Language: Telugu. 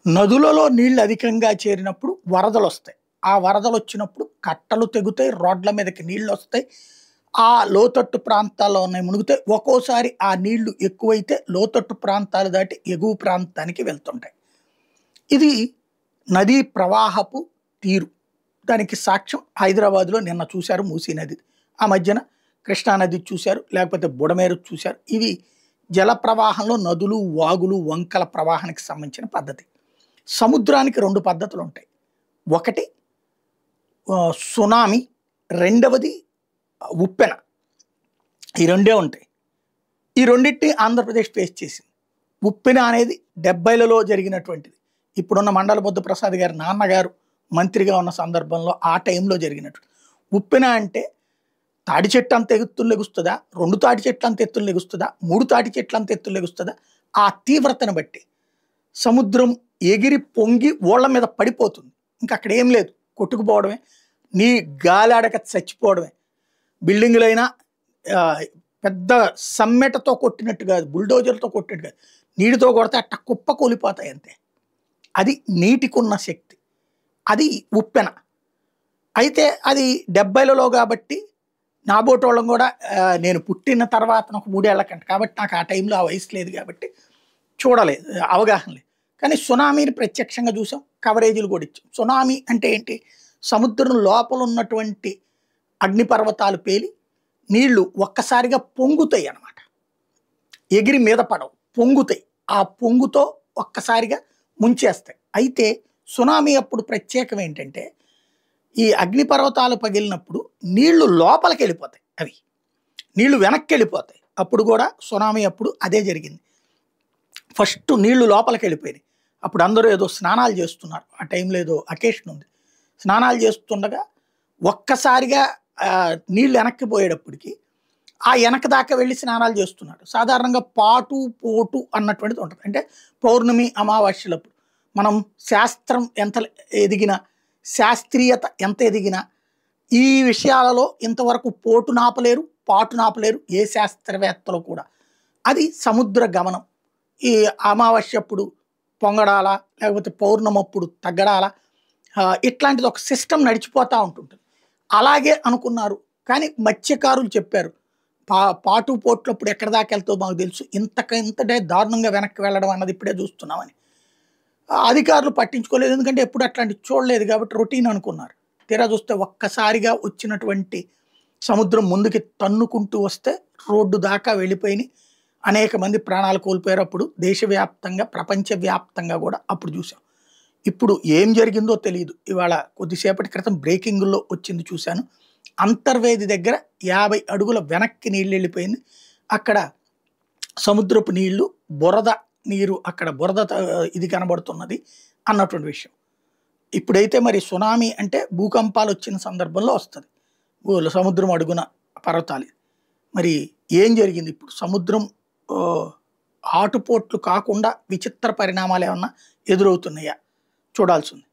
నదులలో నీళ్లు అధికంగా చేరినప్పుడు వరదలొస్తాయి. ఆ వరదలొచ్చినప్పుడు కట్టలు తెగుతాయి, రోడ్ల మీదకి నీళ్లొస్తాయి. ఆ లోతట్టు ప్రాంతాల్లో ఉన్నాయి మునుగుతాయి. ఒక్కోసారి ఆ నీళ్లు ఎక్కువైతే లోతట్టు ప్రాంతాలు దాటి ఎగువ ప్రాంతానికి వెళ్తుంటాయి. ఇది నదీ ప్రవాహపు తీరు. దానికి సాక్ష్యం హైదరాబాద్‌లో నిన్న చూశారు మూసీ నది. ఆ మధ్యన కృష్ణా నది చూశారు, లేకపోతే బుడమేరు చూశారు. ఇవి జల ప్రవాహంలో నదులు, వాగులు, వంకల ప్రవాహానికి సంబంధించిన పద్ధతి. సముద్రానికి 2 పద్ధతులుంటాయి. ఒకటి సునామీ, రెండవది ఉప్పెన. ఈ రెండే ఉంటాయి. ఈ రెండిటిని ఆంధ్రప్రదేశ్ ఫేస్ చేసింది. ఉప్పెన అనేది 70లలో జరిగినటువంటిది. ఇప్పుడున్న మండల బుద్ధప్రసాద్ గారి నాన్నగారు మంత్రిగా ఉన్న సందర్భంలో ఆ టైంలో జరిగినటువంటి. ఉప్పెన అంటే తాడి చెట్టు అంత ఎత్తులు లెగుస్తుందా, 2 తాటి చెట్లు అంత ఎత్తులు లెగుస్తుందా, 3 తాటి చెట్లు అంత ఎత్తులు లెగుస్తుందా, ఆ తీవ్రతను బట్టి సముద్రం ఎగిరి పొంగి ఓళ్ళ మీద పడిపోతుంది. ఇంక అక్కడ ఏం లేదు, కొట్టుకుపోవడమే, నీ గాలాడక చచ్చిపోవడమే. బిల్డింగులైనా పెద్ద సమ్మెటతో కొట్టినట్టు కాదు, బుల్డోజర్తో కొట్టినట్టు కాదు, నీటితో కొడితే అట్ట కుప్ప కూలిపోతాయి అంతే. అది నీటికున్న శక్తి. అది ఉప్పెన. అయితే అది 70లలో కాబట్టి నాబోటోళ్ళం కూడా నేను పుట్టిన తర్వాత ఒక 3 ఏళ్ల కంటే, కాబట్టి నాకు ఆ టైంలో ఆ వయసు లేదు కాబట్టి చూడలేదు, అవగాహన లేదు. కానీ సునామీని ప్రత్యక్షంగా చూసాం, కవరేజీలు కూడా ఇచ్చాం. సునామీ అంటే ఏంటి? సముద్రం లోపల ఉన్నటువంటి అగ్నిపర్వతాలు పేలి నీళ్లు ఒక్కసారిగా పొంగుతాయి అన్నమాట. ఎగిరి మీద పడవు, పొంగుతాయి. ఆ పొంగుతో ఒక్కసారిగా ముంచేస్తాయి. అయితే సునామీ అప్పుడు ప్రత్యేకం ఏంటంటే, ఈ అగ్నిపర్వతాలు పగిలినప్పుడు నీళ్లు లోపలికి వెళ్ళిపోతాయి, అవి నీళ్లు వెనక్కి వెళ్ళిపోతాయి. అప్పుడు కూడా సునామీ అప్పుడు అదే జరిగింది. ఫస్ట్ నీళ్లు లోపలికి వెళ్ళిపోయినాయి. అప్పుడు అందరూ ఏదో స్నానాలు చేస్తున్నారు. ఆ టైంలో ఏదో అకేషన్ ఉంది. స్నానాలు చేస్తుండగా ఒక్కసారిగా నీళ్లు వెనక్కి పోయేటప్పటికి ఆ వెనక దాకా వెళ్ళి స్నానాలు చేస్తున్నారు. సాధారణంగా పాటు పోటు అన్నటువంటిది ఉంటుంది. అంటే పౌర్ణమి అమావాస్యలప్పుడు మనం శాస్త్రం ఎంత ఎదిగినా, శాస్త్రీయత ఎంత ఎదిగినా, ఈ విషయాలలో ఇంతవరకు పోటు నాపలేరు, పాటు నాపలేరు ఏ శాస్త్రవేత్తలు కూడా. అది సముద్ర గమనం. ఈ అమావాస్యప్పుడు పొంగడాల, లేకపోతే పౌర్ణమప్పుడు తగ్గడాల, ఇట్లాంటిది ఒక సిస్టమ్ నడిచిపోతూ ఉంటుంటుంది. అలాగే అనుకున్నారు. కానీ మత్స్యకారులు చెప్పారు, పాటు పోట్లప్పుడు ఎక్కడి దాకా వెళ్తుందో మాకు తెలుసు, ఇంతకంతటే దారుణంగా వెనక్కి వెళ్ళడం అన్నది ఇప్పుడే చూస్తున్నామని. అధికారులు పట్టించుకోలేదు, ఎందుకంటే ఎప్పుడు అట్లాంటివి చూడలేదు కాబట్టి రొటీన్ అనుకున్నారు. తీరా చూస్తే ఒక్కసారిగా వచ్చినటువంటి సముద్రం ముందుకి తన్నుకుంటూ వస్తే రోడ్డు దాకా వెళ్ళిపోయి అనేక మంది ప్రాణాలు కోల్పోయారు. అప్పుడు దేశవ్యాప్తంగా, ప్రపంచవ్యాప్తంగా కూడా అప్పుడు చూసాం. ఇప్పుడు ఏం జరిగిందో తెలియదు. ఇవాళ కొద్దిసేపటి క్రితం బ్రేకింగ్లో వచ్చింది చూశాను. అంతర్వేది దగ్గర 50 అడుగుల వెనక్కి నీళ్ళు వెళ్ళిపోయింది. అక్కడ సముద్రపు నీళ్లు, బురద నీరు, అక్కడ బురద ఇది కనబడుతున్నది అన్నటువంటి విషయం. ఇప్పుడైతే మరి సునామీ అంటే భూకంపాలు వచ్చిన సందర్భంలో వస్తుంది, సముద్రం అడుగున పర్వతాలు. మరి ఏం జరిగింది ఇప్పుడు? సముద్రం ఆటుపోట్లు కాకుండా విచిత్ర పరిణామాలు ఏమన్నా ఎదురవుతున్నాయా? చూడాల్సింది.